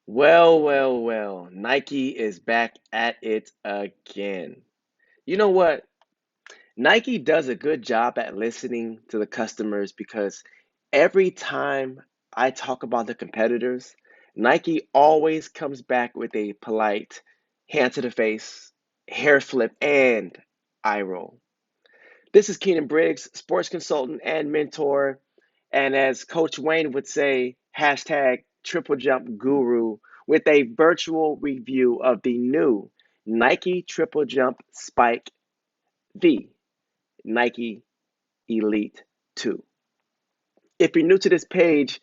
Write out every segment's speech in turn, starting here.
Well, Nike is back at it again. You know what? Nike does a good job at listening to the customers because every time I talk about the competitors, Nike always comes back with a polite hand to the face, hair flip, and eye roll. This is Keinan Briggs, sports consultant and mentor. And as Coach Wayne would say, hashtag triple jump guru with a virtual review of the new Nike Triple Jump Spike, the Nike Elite 2. If you're new to this page,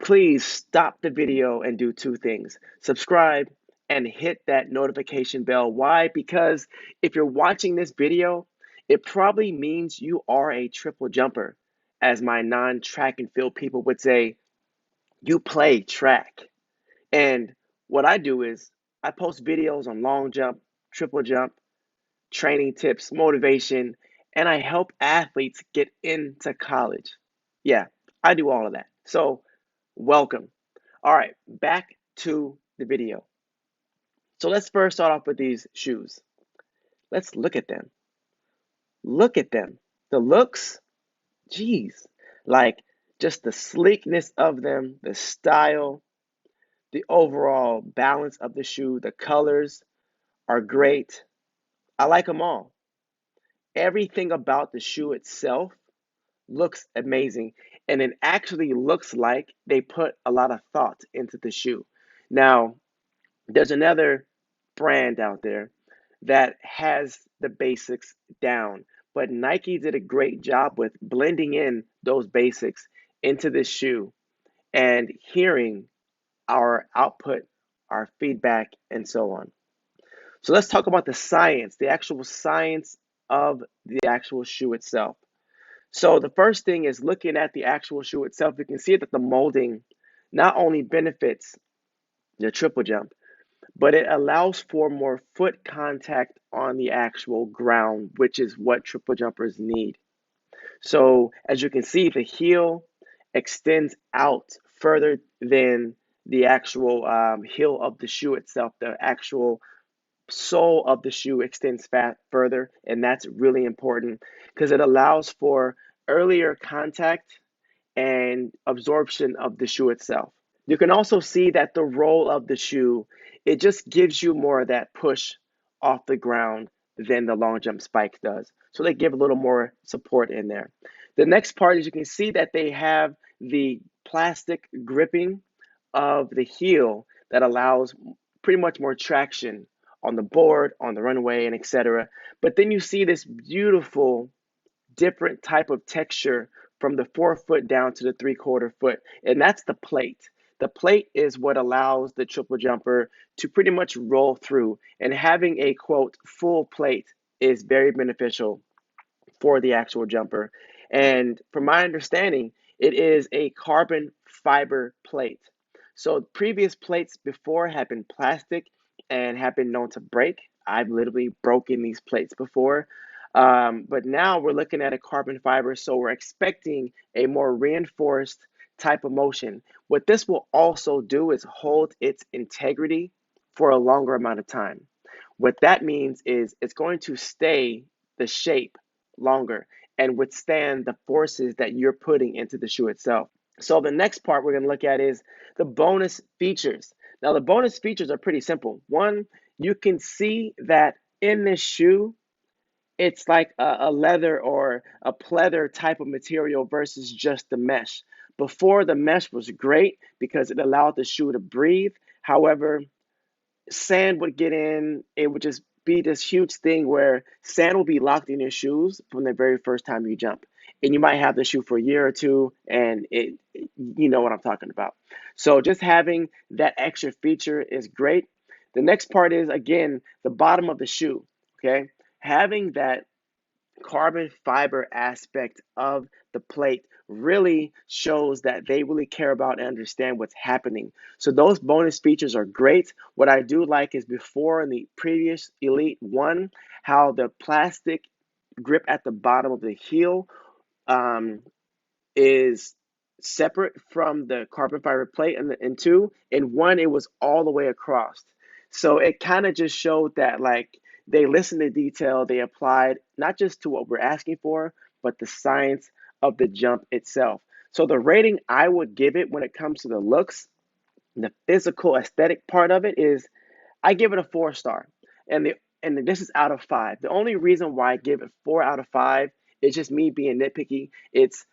please stop the video and do two things. Subscribe and hit that notification bell. Why? Because if you're watching this video, it probably means you are a triple jumper. As my non-track and field people would say, you play track. And what I do is I post videos on long jump, triple jump, training tips, motivation, and I help athletes get into college. Yeah, I do all of that. So, welcome. All right, back to the video. So, let's first start off with these shoes. Let's look at them. Look at them. The looks, geez, like just the sleekness of them, the style, the overall balance of the shoe, the colors are great. I like them all. Everything about the shoe itself looks amazing, and it actually looks like they put a lot of thought into the shoe. Now, there's another brand out there that has the basics down, but Nike did a great job with blending in those basics into this shoe and hearing our output, our feedback, and so on. So let's talk about the science, the actual science of the actual shoe itself. So the first thing is looking at the actual shoe itself. You can see that the molding not only benefits the triple jump, but it allows for more foot contact on the actual ground, which is what triple jumpers need. So as you can see, the heel extends out further than the actual heel of the shoe itself. The actual sole of the shoe extends further, and that's really important because it allows for earlier contact and absorption of the shoe itself. You can also see that the roll of the shoe, it just gives you more of that push off the ground than the long jump spike does. So they give a little more support in there. The next part is you can see that they have the plastic gripping of the heel that allows pretty much more traction on the board, on the runway, and etc. But then you see this beautiful different type of texture from the 4 foot down to the 3/4 foot, and that's the plate. The plate is what allows the triple jumper to pretty much roll through, and having a quote full plate is very beneficial for the actual jumper. And from my understanding, it is a carbon fiber plate. So previous plates before have been plastic and have been known to break. I've literally broken these plates before. But now we're looking at a carbon fiber, so we're expecting a more reinforced type of motion. What this will also do is hold its integrity for a longer amount of time. What that means is it's going to stay the shape longer and withstand the forces that you're putting into the shoe itself. So the next part we're going to look at is the bonus features. Now the bonus features are pretty simple. One, you can see that in this shoe, it's like a leather or a pleather type of material versus just the mesh. Before, the mesh was great because it allowed the shoe to breathe. However, sand would get in. It would just be this huge thing where sand will be locked in your shoes from the very first time you jump. And you might have the shoe for a year or two, and you know what I'm talking about. So just having that extra feature is great. The next part is again the bottom of the shoe. Okay, having that carbon fiber aspect of the plate really shows that they really care about and understand what's happening. So those bonus features are great. What I do like is before in the previous Elite 1, how the plastic grip at the bottom of the heel um, is separate from the carbon fiber plate and two, and one it was all the way across. So it kind of just showed that like they listened to detail, they applied not just to what we're asking for, but the science of the jump itself. So the rating I would give it when it comes to the looks, the physical aesthetic part of it is I give it a 4 star. And the and this is out of five. The only reason why I give it 4 out of 5 is just me being nitpicky. It's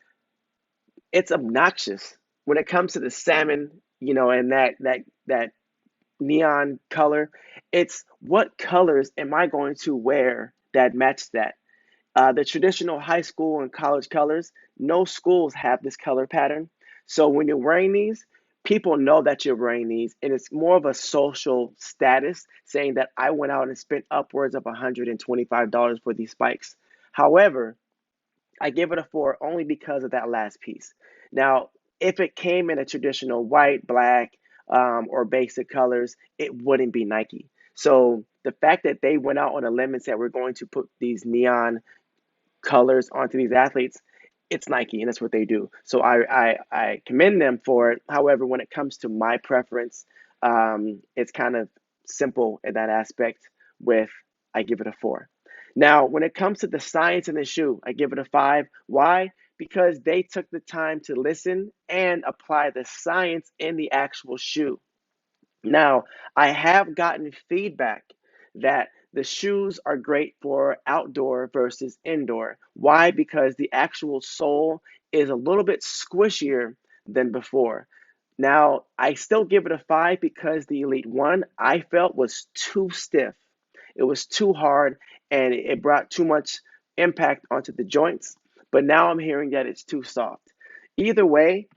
obnoxious when it comes to the salmon, and that neon color. It's what colors am I going to wear that match that? The traditional high school and college colors, no schools have this color pattern. So when you're wearing these, people know that you're wearing these, and it's more of a social status saying that I went out and spent upwards of $125 for these spikes. However, I give it a 4 only because of that last piece. Now, if it came in a traditional white, black, or basic colors, it wouldn't be Nike. So the fact that they went out on a limb and said we're going to put these neon colors onto these athletes, it's Nike and that's what they do. So I commend them for it. However, when it comes to my preference, it's kind of simple in that aspect with I give it a 4. Now, when it comes to the science in the shoe, I give it a 5. Why? Because they took the time to listen and apply the science in the actual shoe. Now, I have gotten feedback that the shoes are great for outdoor versus indoor. Why? Because the actual sole is a little bit squishier than before. Now, I still give it a 5 because the Elite One I felt was too stiff. It was too hard and it brought too much impact onto the joints. But now I'm hearing that it's too soft. Either way,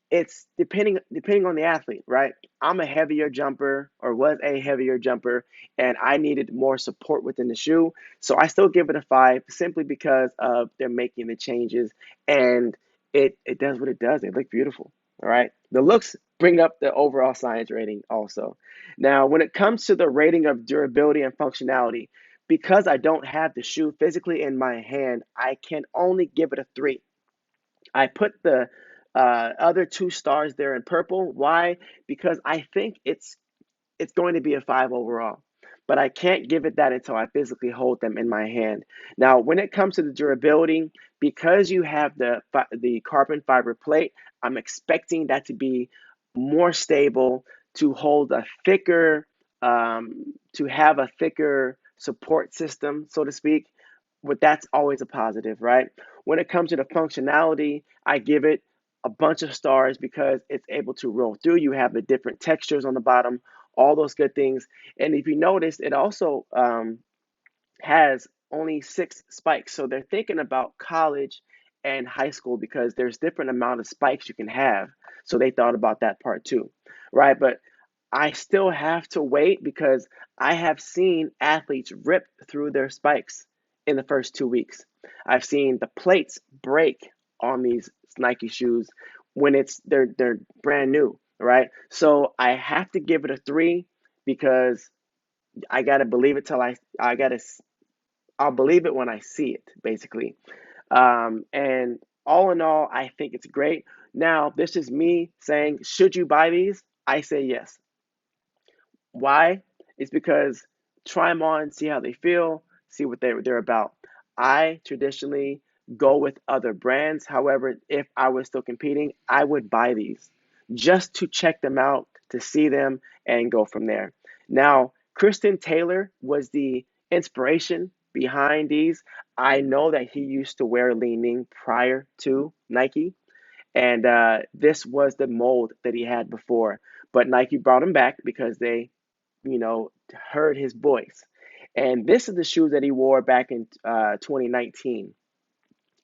it's depending on the athlete, right? I'm a heavier jumper or was a heavier jumper, and I needed more support within the shoe. So I still give it a 5 simply because of they're making the changes and it does what it does. It looks beautiful. All right. The looks bring up the overall science rating also. Now, when it comes to the rating of durability and functionality, because I don't have the shoe physically in my hand, I can only give it a 3. I put the other 2 stars there in purple. Why? Because I think it's going to be a 5 overall. But I can't give it that until I physically hold them in my hand. Now, when it comes to the durability, because you have the carbon fiber plate, I'm expecting that to be more stable, to hold a thicker, to have a thicker support system, so to speak. But that's always a positive, right? When it comes to the functionality, I give it a bunch of stars because it's able to roll through. You have the different textures on the bottom, all those good things. And if you notice, it also has only 6 spikes. So they're thinking about college and high school because there's different amount of spikes you can have. So they thought about that part too, right? But I still have to wait because I have seen athletes rip through their spikes in the first 2 weeks. I've seen the plates break on these Nike shoes when they're brand new, right? So I have to give it a 3 because I gotta believe it till I gotta I'll believe it when I see it, basically. And all in all, I think it's great. Now, this is me saying, should you buy these? I say yes. Why? It's because try them on, see how they feel, see what they're about. I traditionally go with other brands. However, if I was still competing, I would buy these just to check them out, to see them, and go from there. Now, Kristen Taylor was the inspiration behind these. I know that he used to wear leaning prior to Nike, and this was the mold that he had before. But Nike brought him back because they heard his voice. And this is the shoes that he wore back in 2019.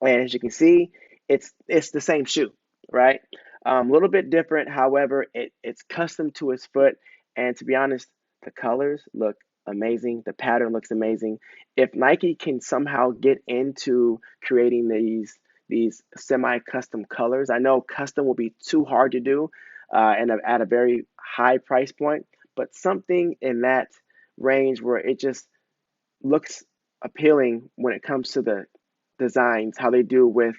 And as you can see, it's the same shoe, right? A little bit different. However, it's custom to his foot. And to be honest, the colors look amazing. The pattern looks amazing. If Nike can somehow get into creating these semi-custom colors, I know custom will be too hard to do, and at a very high price point. But something in that range where it just looks appealing when it comes to the designs, how they do with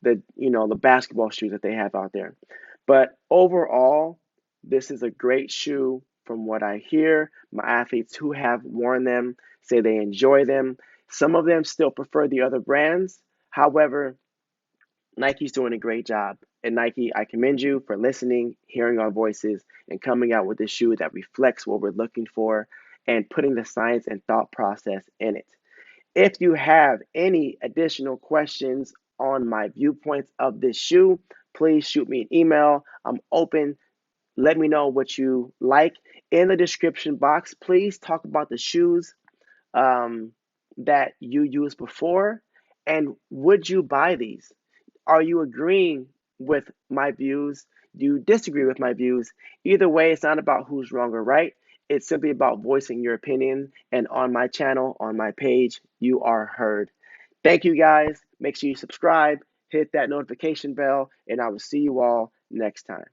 the basketball shoes that they have out there. But overall, this is a great shoe from what I hear. My athletes who have worn them say they enjoy them. Some of them still prefer the other brands. However, Nike's doing a great job. And Nike, I commend you for listening, hearing our voices, and coming out with a shoe that reflects what we're looking for and putting the science and thought process in it. If you have any additional questions on my viewpoints of this shoe, please shoot me an email. I'm open. Let me know what you like. In the description box, please talk about the shoes um, that you used before and would you buy these? Are you agreeing with my views? Do you disagree with my views? Either way, it's not about who's wrong or right. It's simply about voicing your opinion. And on my channel, on my page, you are heard. Thank you guys. Make sure you subscribe, hit that notification bell, and I will see you all next time.